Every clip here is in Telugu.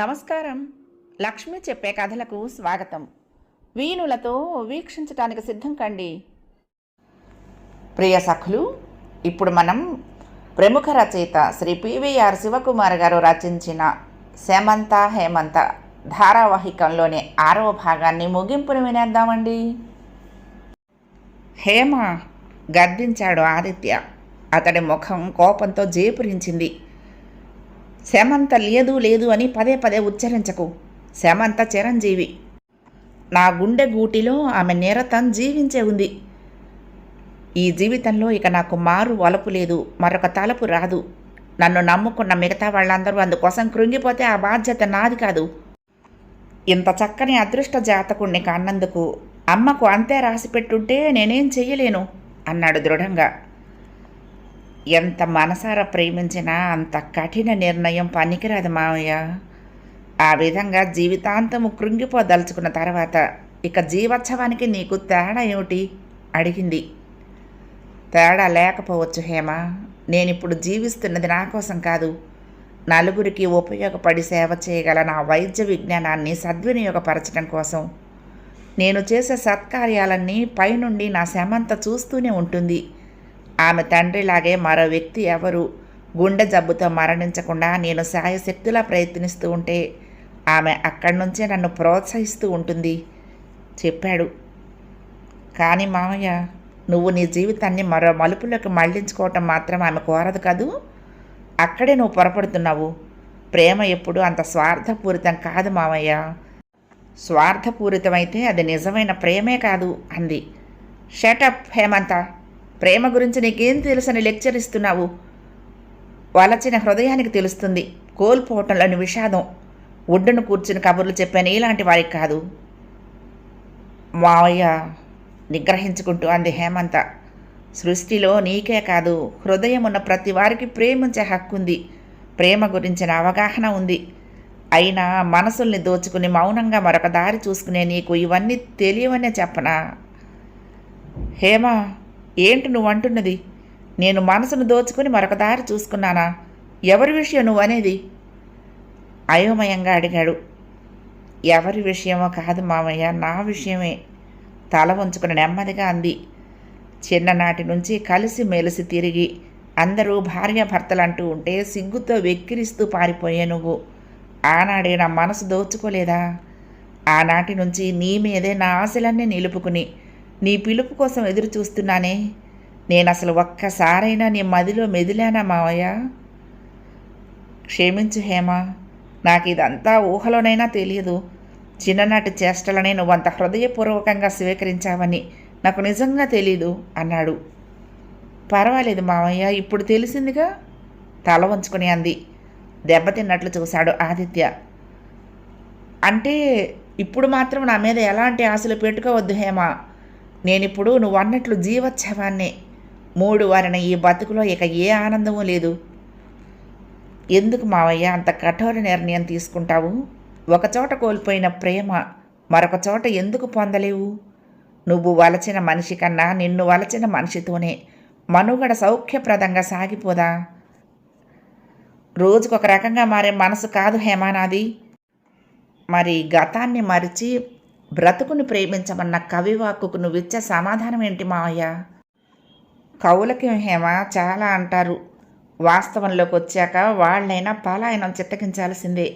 నమస్కారం. లక్ష్మి చెప్పే కథలకు స్వాగతం. వీణులతో వీక్షించటానికి సిద్ధం కండి. ప్రియ సఖులు, ఇప్పుడు మనం ప్రముఖ రచయిత శ్రీ పివిఆర్ శివకుమార్ గారు రచించిన సేమంత హేమంత ధారావాహికంలోని 6వ భాగాన్ని ముగింపును వినేద్దామండి. హేమ గద్దించాడు ఆదిత్య. అతడి ముఖం కోపంతో జేపురించింది. శమంత లేదు లేదు అని పదే పదే ఉచ్చరించకు. శమంత చిరంజీవి. నా గుండె గూటిలో ఆమె నిరతం జీవించే ఉంది. ఈ జీవితంలో ఇక నాకు మారు వలపు లేదు, మరొక తలపు రాదు. నన్ను నమ్ముకున్న మిగతా వాళ్ళందరూ అందుకోసం కృంగిపోతే ఆ బాధ్యత నాది కాదు. ఇంత చక్కని అదృష్ట జాతకుణ్ణి కన్నందుకు అమ్మకు అంతే రాసిపెట్టుంటే నేనేం చెయ్యలేను అన్నాడు దృఢంగా. ఎంత మనసారా ప్రేమించినా అంత కఠిన నిర్ణయం పనికిరాదు మావయ్య. ఆ విధంగా జీవితాంతము కృంగిపోదలుచుకున్న తర్వాత ఇక జీవోత్సవానికి నీకు తేడా ఏమిటి అడిగింది. తేడా లేకపోవచ్చు హేమ. నేనిప్పుడు జీవిస్తున్నది నా కోసం కాదు, నలుగురికి ఉపయోగపడి సేవ చేయగల నా వైద్య విజ్ఞానాన్ని సద్వినియోగపరచడం కోసం. నేను చేసే సత్కార్యాలన్నీ పైనుండి నా శమంత చూస్తూనే ఉంటుంది. ఆమె తండ్రిలాగే మరో వ్యక్తి ఎవరు గుండె జబ్బుతో మరణించకుండా నేను శాయశక్తిలా ప్రయత్నిస్తూ ఉంటే ఆమె అక్కడి నుంచే నన్ను ప్రోత్సహిస్తూ ఉంటుంది చెప్పాడు. కానీ మామయ్య, నువ్వు నీ జీవితాన్ని మరో మలుపులోకి మళ్లించుకోవటం మాత్రం ఆమె కోరదు కదూ. అక్కడే నువ్వు పొరపడుతున్నావు. ప్రేమ ఎప్పుడు అంత స్వార్థపూరితం కాదు మామయ్య. స్వార్థపూరితమైతే అది నిజమైన ప్రేమే కాదు అంది. షటప్ హేమంత. ప్రేమ గురించి నీకేం తెలుసని లెక్చర్ ఇస్తున్నావు? వలచిన హృదయానికి తెలుస్తుంది కోల్పోవటంలోని విషాదం. ఒడ్డును కూర్చుని కబుర్లు చెప్పాను ఇలాంటి వారికి కాదు మావయ్య నిగ్రహించుకుంటూ అంది హేమంత. సృష్టిలో నీకే కాదు, హృదయం ఉన్న ప్రతి వారికి ప్రేమించే హక్కుంది, ప్రేమ గురించిన అవగాహన ఉంది. అయినా మనసుల్ని దోచుకుని మౌనంగా మరొక దారి చూసుకునే నీకు ఇవన్నీ తెలియవనే చెప్పనా? హేమ, ఏంటి నువ్వు అంటున్నది? నేను మనసును దోచుకుని మరొక దారి చూసుకున్నానా? ఎవరి విషయం నువ్వు అనేది? అయోమయంగా అడిగాడు. ఎవరి విషయమో కాదు మామయ్య, నా విషయమే తల వంచుకుని నెమ్మదిగా అంది. చిన్ననాటి నుంచి కలిసి మెలిసి తిరిగి అందరూ భార్యాభర్తలంటూ ఉంటే సిగ్గుతో వెక్కిరిస్తూ పారిపోయే నువ్వు ఆనాడే నా మనసు దోచుకోలేదా? ఆనాటి నుంచి నీ మీదే నా ఆశలన్నీ నిలుపుకుని నీ పిలుపు కోసం ఎదురు చూస్తున్నానే. నేను అసలు ఒక్కసారైనా నీ మదిలో మెదిలానా మావయ్య? క్షమించు హేమ, నాకు ఇదంతా ఊహలోనైనా తెలియదు. చిన్ననాటి చేష్టలనే నువ్వంత హృదయపూర్వకంగా స్వీకరించావని నాకు నిజంగా తెలీదు అన్నాడు. పర్వాలేదు మావయ్య, ఇప్పుడు తెలిసిందిగా తల వంచుకొని అంది. దెబ్బతిన్నట్లు చూశాడు ఆదిత్య. అంటే ఇప్పుడు మాత్రం నా మీద ఎలాంటి ఆశలు పెట్టుకోవద్దు హేమ. నేనిప్పుడు నువ్వు అన్నట్లు జీవోత్సవాన్నే. 3 వారిన ఈ బతుకులో ఇక ఏ ఆనందమూ లేదు. ఎందుకు మావయ్య అంత కఠోర నిర్ణయం తీసుకుంటావు? ఒకచోట కోల్పోయిన ప్రేమ మరొక చోట ఎందుకు పొందలేవు? నువ్వు వలచిన మనిషి కన్నా నిన్ను వలచిన మనిషితోనే మనుగడ సౌఖ్యప్రదంగా సాగిపోదా? రోజుకొక రకంగా మారే మనసు కాదు హేమానాది. మరి గతాన్ని మరిచి బ్రతుకుని ప్రేమించమన్న కవివాక్కుకు నువ్విచ్చే సమాధానం ఏంటి మావయ్య? కవులకి హేమ చాలా అంటారు. వాస్తవంలోకి వచ్చాక వాళ్ళైనా పలాయనం చిత్తగించాల్సిందే.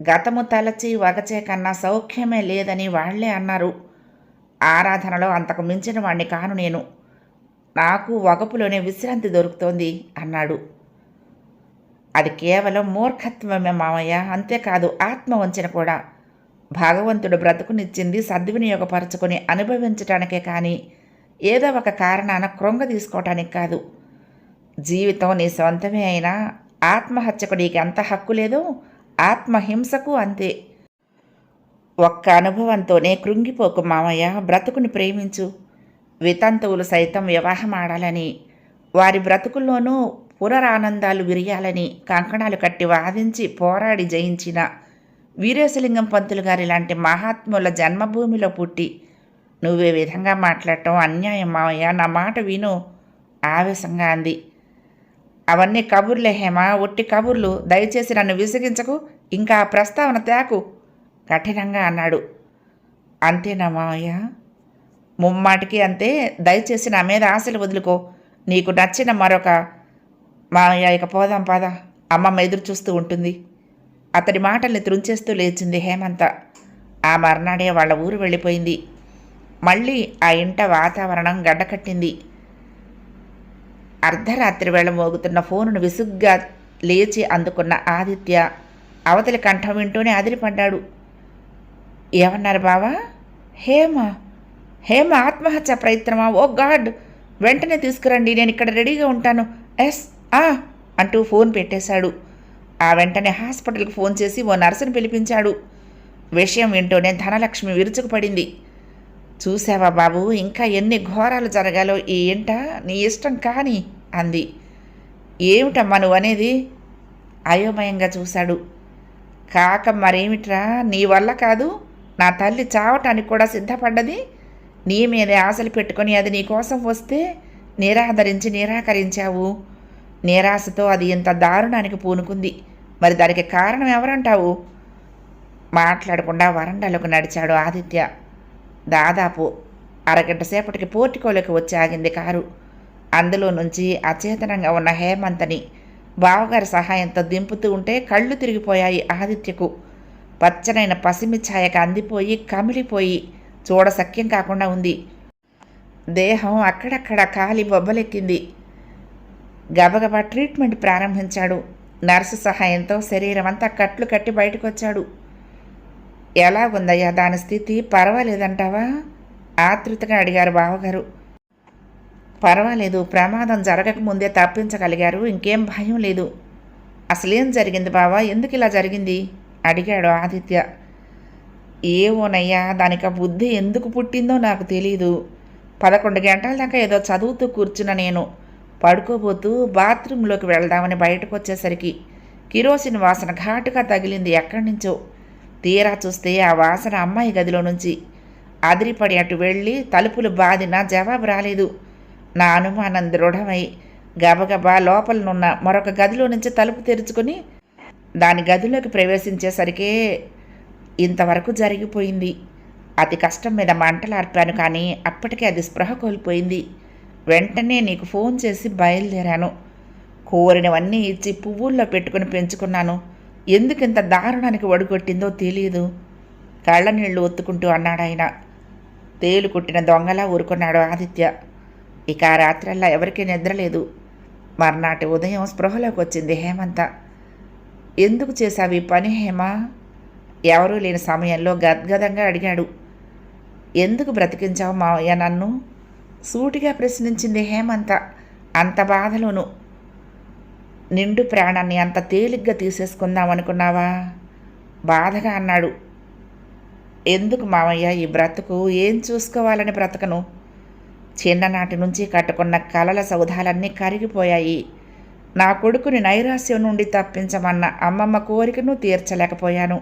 గతము తలచి వగచే కన్నా సౌఖ్యమే లేదని వాళ్లే అన్నారు. ఆరాధనలో అంతకు మించిన వాణ్ణి కాను నేను. నాకు వగపులోనే విశ్రాంతి దొరుకుతోంది అన్నాడు. అది కేవలం మూర్ఖత్వమే మావయ్య, అంతేకాదు ఆత్మవంచన కూడా. భగవంతుడు బ్రతుకునిచ్చింది సద్వినియోగపరచుకొని అనుభవించటానికే కానీ ఏదో ఒక కారణాన కృంగ తీసుకోవటానికి కాదు. జీవితం నీ సొంతమే అయినా ఆత్మహత్యకు నీకు ఎంత హక్కు లేదో ఆత్మహింసకు అంతే. ఒక్క అనుభవంతోనే కృంగిపోకు మామయ్య, బ్రతుకుని ప్రేమించు. వితంతువులు సైతం వివాహం ఆడాలని, వారి బ్రతుకుల్లోనూ పునరానందాలు విరియాలని కంకణాలు కట్టి వాదించి పోరాడి జయించిన వీరేశలింగం పంతులు గారి లాంటి మహాత్ముల జన్మభూమిలో పుట్టి నువ్వే విధంగా మాట్లాడటం అన్యాయం మావయ్య, నా మాట విను ఆవేశంగా అంది. అవన్నీ కబుర్లే హేమ, ఒట్టి కబుర్లు. దయచేసి నన్ను విసిగించకు, ఇంకా ఆ ప్రస్తావన తేకు కఠినంగా అన్నాడు. అంతేనా మావయ్య? ముమ్మాటికి అంతే. దయచేసి నా మీద ఆశలు వదులుకో. నీకు నచ్చిన మరొక మావయ్య. ఇక పోదాం పద, అమ్మమ్మ ఎదురు చూస్తూ ఉంటుంది. అతడి మాటల్ని త్రుంచేస్తూ లేచింది హేమంత. ఆ మర్నాడే వాళ్ళ ఊరు వెళ్ళిపోయింది. మళ్ళీ ఆ ఇంట వాతావరణం గడ్డకట్టింది. అర్ధరాత్రి వేళ మోగుతున్న ఫోనును విసుగ్గా లేచి అందుకున్న ఆదిత్య అవతలి కంఠం వింటూనే అదిరిపడ్డాడు. ఏమన్నారు బావా? హేమ హేమ ఆత్మహత్య ప్రయత్నమా? ఓ గాడ్, వెంటనే తీసుకురండి, నేను ఇక్కడ రెడీగా ఉంటాను. ఎస్ అంటూ ఫోన్ పెట్టేశాడు. ఆ వెంటనే హాస్పిటల్కి ఫోన్ చేసి ఓ నర్సును పిలిపించాడు. విషయం వింటూనే ధనలక్ష్మి విరుచుకుపడింది. చూసావా బాబు, ఇంకా ఎన్ని ఘోరాలు జరగాలో ఈ ఇంట, నీ ఇష్టం కాని అంది. ఏమిటమ్మా నువ్వు అనేది? అయోమయంగా చూశాడు. కాక మరేమిట్రా, నీ వల్ల కాదు, నా తల్లి చావటానికి కూడా సిద్ధపడ్డది. నీ మీదే ఆశలు పెట్టుకొని అది నీ కోసం వస్తే నిరాకరించావు. నిరాశతో అది ఇంత దారుణానికి పూనుకుంది. మరి దానికి కారణం ఎవరంటావు? మాట్లాడకుండా వరండాలోకి నడిచాడు ఆదిత్య. దాదాపు అరగంట సేపటికి పోర్టికోలోకి వచ్చి ఆగింది కారు. అందులో నుంచి అచేతనంగా ఉన్న హేమంతని బావగారి సహాయంతో దింపుతూ ఉంటే కళ్ళు తిరిగిపోయాయి ఆదిత్యకు. పచ్చనైన పసిమి ఛాయకు అందిపోయి కమిలిపోయి చూడసఖ్యం కాకుండా ఉంది. దేహం అక్కడక్కడ కాలి బొబ్బలెక్కింది. గబగబా ట్రీట్మెంట్ ప్రారంభించాడు. నర్సు సహాయంతో శరీరం అంతా కట్లు కట్టి బయటకు వచ్చాడు. ఎలాగుందయ్యా దాని స్థితి? పర్వాలేదంటావా? ఆతృతగా అడిగారు బావగారు. పర్వాలేదు, ప్రమాదం జరగకముందే తప్పించగలిగారు, ఇంకేం భయం లేదు. అసలేం జరిగింది బావా, ఎందుకు ఇలా జరిగింది అడిగాడు ఆదిత్య. ఏవోనయ్యా, దానికి బుద్ధి ఎందుకు పుట్టిందో నాకు తెలీదు. 11 గంటల దాకా ఏదో చదువుతూ కూర్చున్న నేను పడుకోబోతూ బాత్రూంలోకి వెళ్దామని బయటకు వచ్చేసరికి కిరోసిన్ వాసన ఘాటుగా తగిలింది ఎక్కడి నుంచో. తీరా చూస్తే ఆ వాసన అమ్మాయి గదిలో నుంచి. అదిరిపడి అటు వెళ్ళి తలుపులు బాదినా జవాబు రాలేదు. నా అనుమానం దృఢమై గబగబా లోపలనున్న మరొక గదిలో నుంచి తలుపు తెరుచుకొని దాని గదిలోకి ప్రవేశించేసరికే ఇంతవరకు జరిగిపోయింది. అతి కష్టం మీద మంటలార్పాను, కానీ అప్పటికే అది స్పృహ కోల్పోయింది. వెంటనే నీకు ఫోన్ చేసి బయలుదేరాను. కోరినవన్నీ ఇచ్చి పువ్వుల్లో పెట్టుకుని పెంచుకున్నాను. ఎందుకింత దారుణానికి ఒడిగొట్టిందో తెలియదు కళ్ళ నీళ్లు ఒత్తుకుంటూ అన్నాడాయన. తేలు కుట్టిన దొంగలా ఊరుకున్నాడు ఆదిత్య. ఇక ఆ రాత్రల్లా ఎవరికీ నిద్రలేదు. మర్నాటి ఉదయం స్పృహలోకి వచ్చింది హేమంత. ఎందుకు చేశావి పని హేమ? ఎవరూ లేని సమయంలో గద్గదంగా అడిగాడు. ఎందుకు బ్రతికించావు మావయ్య నన్ను? సూటిగా ప్రశ్నించింది హేమంత అంత బాధలోను. నిండు ప్రాణాన్ని అంత తేలిగ్గా తీసేసుకుందామనుకున్నావా? బాధగా అన్నాడు. ఎందుకు మావయ్య ఈ బ్రతుకు? ఏం చూసుకోవాలని బ్రతకను? చిన్ననాటి నుంచి కట్టుకున్న కలల సౌధాలన్నీ కరిగిపోయాయి. నా కొడుకుని నైరాశ్యం నుండి తప్పించమన్న అమ్మమ్మ కోరికను తీర్చలేకపోయాను.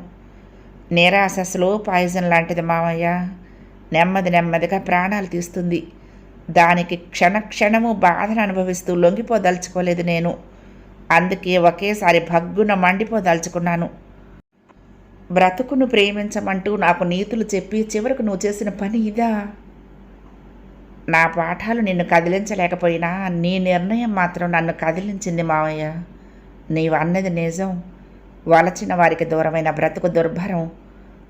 నిరాశ స్లో పాయిజన్ లాంటిది మావయ్య. నెమ్మదిగా ప్రాణాలు తీస్తుంది. దానికి క్షణక్షణము బాధను అనుభవిస్తూ లొంగిపోదలుచుకోలేదు నేను. అందుకే ఒకేసారి భగ్గున మండిపోదలుచుకున్నాను. బ్రతుకును ప్రేమించమంటూ నాకు నీతులు చెప్పి చివరకు నువ్వు చేసిన పని ఇదా? నా పాఠాలు నిన్ను కదిలించలేకపోయినా నీ నిర్ణయం మాత్రం నన్ను కదిలించింది మావయ్య. నీవు అన్నది నిజం. వలచిన వారికి దూరమైన బ్రతుకు దుర్భరం.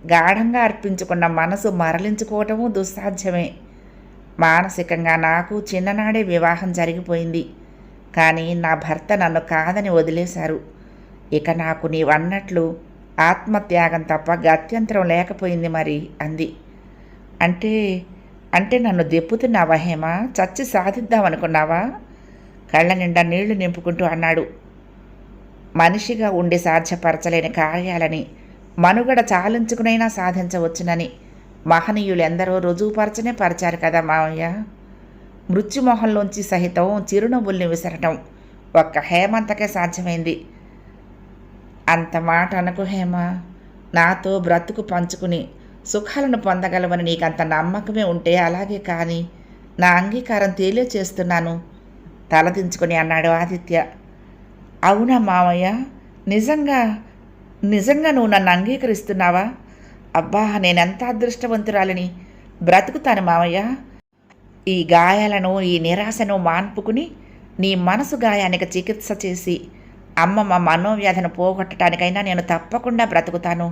గాఢంగా అర్పించుకున్న మనసు మరలించుకోవటము దుస్సాధ్యమే. మానసికంగా నాకు చిన్ననాడే వివాహం జరిగిపోయింది. కానీ నా భర్త నన్ను కాదని వదిలేశారు. ఇక నాకు నీవన్నట్లు ఆత్మత్యాగం తప్ప గత్యంతరం లేకపోయింది మరి అంది. అంటే నన్ను దెప్పుతున్నావా హేమ? చచ్చి సాధిద్దామనుకున్నావా? కళ్ళ నిండా నీళ్లు నింపుకుంటూ అన్నాడు. మనిషిగా ఉండి సాధ్యపరచలేని కార్యాలని మనుగడ చాలించుకునైనా సాధించవచ్చునని మహనీయులు ఎందరో రుజువుపరచనే పరిచారు కదా మావయ్య. మృత్యుమోహంలోంచి సహితం చిరునవ్వుల్ని విసరటం ఒక్క హేమంతకే సాధ్యమైంది. అంత మాట అనకు హేమ. నాతో బ్రతుకు పంచుకుని సుఖాలను పొందగలవని నీకంత నమ్మకమే ఉంటే అలాగే, కానీ నా అంగీకారం తెలియచేస్తున్నాను తలదించుకుని అన్నాడు ఆదిత్య. అవునా మావయ్య? నిజంగా నిజంగా నువ్వు నన్ను అంగీకరిస్తున్నావా? అబ్బా, నేనెంత అదృష్టవంతురాలిని! బ్రతుకుతాను మావయ్య. ఈ గాయాలను, ఈ నిరాశను మాన్పుకుని నీ మనసు గాయానికి చికిత్స చేసి అమ్మమ్మ మనోవ్యాధిని పోగొట్టడానికైనా నేను తప్పకుండా బ్రతుకుతాను.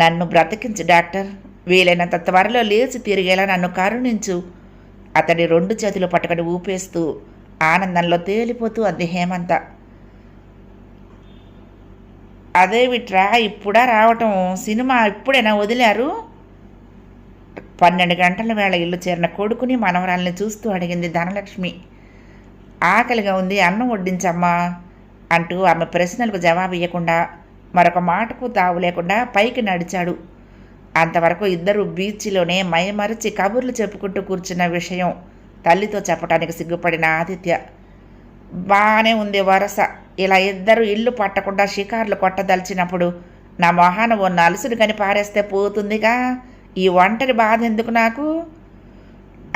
నన్ను బ్రతికించు డాక్టర్. వీలైనంత త్వరలో లేచి తిరిగేలా నన్ను కరుణించు. అతడి 2 చేతులు పట్టుకొని ఊపేస్తూ ఆనందంలో తేలిపోతూ అంది హేమంత. అదేమిట్రా ఇప్పుడా రావటం? సినిమా ఇప్పుడైనా వదిలారు? 12 గంటల వేళ ఇల్లు చేరిన కొడుకుని మనవరాల్ని చూస్తూ అడిగింది ధనలక్ష్మి. ఆకలిగా ఉంది, అన్నం వడ్డించమ్మా అంటూ ఆమె ప్రశ్నలకు జవాబు ఇవ్వకుండా, మరొక మాటకు తావు లేకుండా పైకి నడిచాడు. అంతవరకు ఇద్దరు బీచ్లోనే మైమరిచి కబుర్లు చెప్పుకుంటూ కూర్చున్న విషయం తల్లితో చెప్పడానికి సిగ్గుపడిన ఆదిత్య, బాగానే ఉంది వరస. ఇలా ఇద్దరు ఇల్లు పట్టకుండా షికార్లు కొట్టదలిచినప్పుడు నా మొహాన ఓ నలుసుడు కని పారేస్తే పోతుందిగా. ఈ ఒంటరి బాధ ఎందుకు నాకు?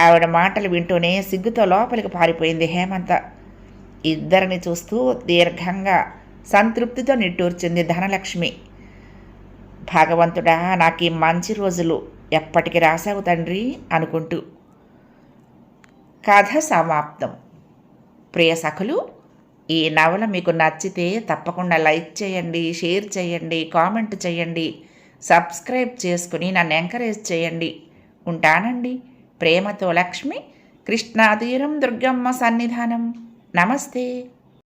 ఆవిడ మాటలు వింటూనే సిగ్గుతో లోపలికి పారిపోయింది హేమంత. ఇద్దరిని చూస్తూ దీర్ఘంగా సంతృప్తితో నిట్టూర్చింది ధనలక్ష్మి. భగవంతుడా, నాకు ఈ మంచి రోజులు ఎప్పటికి రాసావు తండ్రి అనుకుంటూ. కథ సమాప్తం. ప్రియ సఖులు, ఈ నవల మీకు నచ్చితే తప్పకుండా లైక్ చేయండి, షేర్ చేయండి, కామెంట్ చేయండి, సబ్స్క్రైబ్ చేసుకుని నన్ను ఎంకరేజ్ చేయండి. ఉంటానండి. ప్రేమతో లక్ష్మి, కృష్ణాతీరం దుర్గమ్మ సన్నిధానం. నమస్తే.